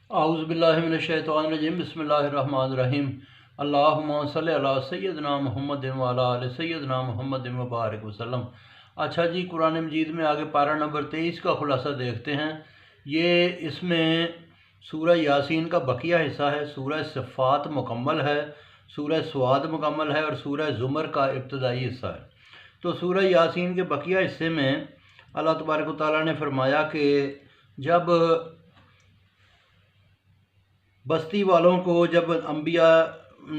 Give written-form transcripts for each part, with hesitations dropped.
اعوذ باللہ من الشیطان الرجیم بسم اللہ الرحمن الرحیم اللہم صلی علی سیدنا محمد وعلی آل سیدنا محمد مبارک وسلم۔ اچھا جی، قرآن مجید میں آگے پارہ نمبر 23 کا خلاصہ دیکھتے ہیں۔ اس میں سورہ یاسین کا بقیہ حصہ ہے، سورہ صفات مکمل ہے، سورہ سواد مکمل ہے اور سورہ زمر کا ابتدائی حصہ ہے۔ تو سورہ یاسین کے بقیہ حصے میں اللہ تبارک و تعالیٰ نے فرمایا کہ جب بستی والوں کو جب انبیاء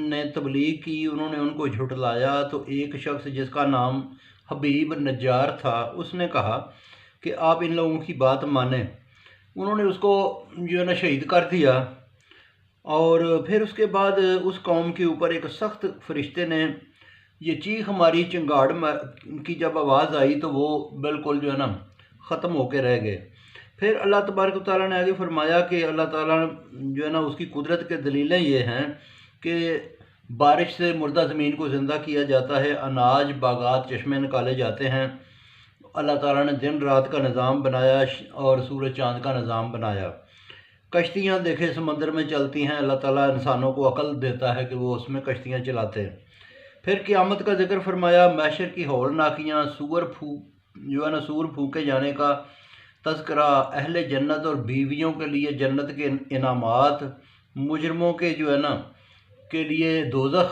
نے تبلیغ کی، انہوں نے ان کو جھٹلایا، تو ایک شخص جس کا نام حبیب نجار تھا، اس نے کہا کہ آپ ان لوگوں کی بات مانیں۔ انہوں نے اس کو شہید کر دیا، اور پھر اس کے بعد اس قوم کے اوپر ایک سخت فرشتے نے یہ چیخ ماری، چنگاڑ کی جب آواز آئی تو وہ بالکل ختم ہو کے رہ گئے۔ پھر اللہ تبارک و تعالیٰ نے آگے فرمایا کہ اللہ تعالیٰ اس کی قدرت کے دلیلیں یہ ہیں کہ بارش سے مردہ زمین کو زندہ کیا جاتا ہے، اناج باغات چشمے نکالے جاتے ہیں، اللہ تعالیٰ نے دن رات کا نظام بنایا اور سورج چاند کا نظام بنایا، کشتیاں دیکھے سمندر میں چلتی ہیں، اللہ تعالیٰ انسانوں کو عقل دیتا ہے کہ وہ اس میں کشتیاں چلاتے ہیں۔ پھر قیامت کا ذکر فرمایا، محشر کی ہولناکیاں، سور پھونکے جانے کا تذکرہ، اہل جنت اور بیویوں کے لیے جنت کے انعامات، مجرموں کے کے لیے دوزخ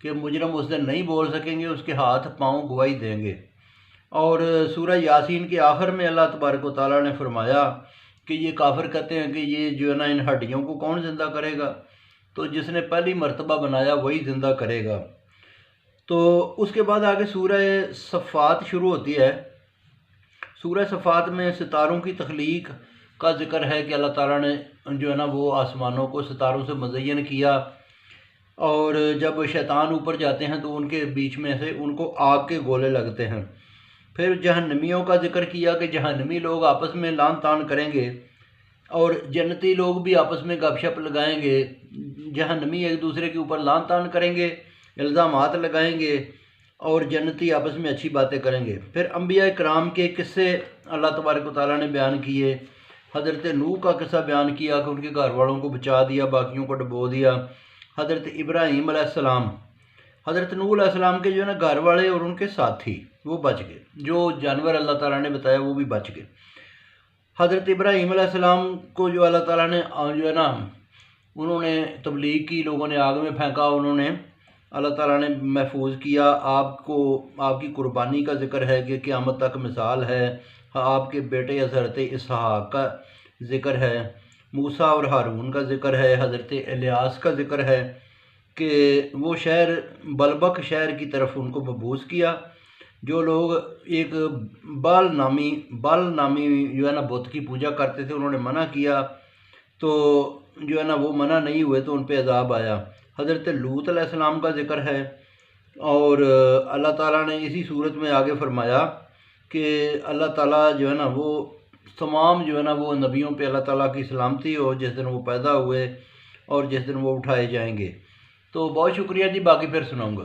کہ مجرم اس دن نہیں بول سکیں گے، اس کے ہاتھ پاؤں گواہی دیں گے۔ اور سورہ یاسین کے آخر میں اللہ تبارک و تعالیٰ نے فرمایا کہ یہ کافر کہتے ہیں کہ یہ ان ہڈیوں کو کون زندہ کرے گا؟ تو جس نے پہلی مرتبہ بنایا وہی زندہ کرے گا۔ تو اس کے بعد آگے سورہ صفات شروع ہوتی ہے۔ سورہ صفات میں ستاروں کی تخلیق کا ذکر ہے کہ اللہ تعالیٰ نے وہ آسمانوں کو ستاروں سے مزین کیا، اور جب شیطان اوپر جاتے ہیں تو ان کے بیچ میں سے ان کو آگ کے گولے لگتے ہیں۔ پھر جہنمیوں کا ذکر کیا کہ جہنمی لوگ آپس میں لان تان کریں گے، اور جنتی لوگ بھی آپس میں گپ شپ لگائیں گے۔ جہنمی ایک دوسرے کے اوپر لان تان کریں گے، الزامات لگائیں گے، اور جنتی آپس میں اچھی باتیں کریں گے۔ پھر انبیاء کرام کے قصے اللہ تبارک و تعالیٰ نے بیان کیے۔ حضرت نوح کا قصہ بیان کیا کہ ان کے گھر والوں کو بچا دیا، باقیوں کو ڈبو دیا۔ حضرت ابراہیم علیہ السلام، حضرت نوح علیہ السلام کے گھر والے اور ان کے ساتھی وہ بچ گئے، جو جانور اللہ تعالیٰ نے بتایا وہ بھی بچ گئے۔ حضرت ابراہیم علیہ السلام کو اللہ تعالیٰ نے انہوں نے تبلیغ کی، لوگوں نے آگ میں پھینکا، انہوں نے اللہ تعالیٰ نے محفوظ کیا۔ آپ کی قربانی کا ذکر ہے کہ قیامت تک مثال ہے۔ آپ کے بیٹے حضرت اسحاق کا ذکر ہے، موسیٰ اور ہارون کا ذکر ہے، حضرت الیاس کا ذکر ہے کہ وہ شہر بلبک شہر کی طرف ان کو مبعوث کیا۔ جو لوگ ایک بال نامی بت کی پوجا کرتے تھے، انہوں نے منع کیا، تو وہ منع نہیں ہوئے تو ان پہ عذاب آیا۔ حضرت لوط علیہ السلام کا ذکر ہے، اور اللہ تعالیٰ نے اسی صورت میں آگے فرمایا کہ اللہ تعالیٰ وہ تمام وہ نبیوں پہ اللہ تعالیٰ کی سلامتی ہو جس دن وہ پیدا ہوئے اور جس دن وہ اٹھائے جائیں گے۔ تو بہت شکریہ جی، باقی پھر سناؤں گا۔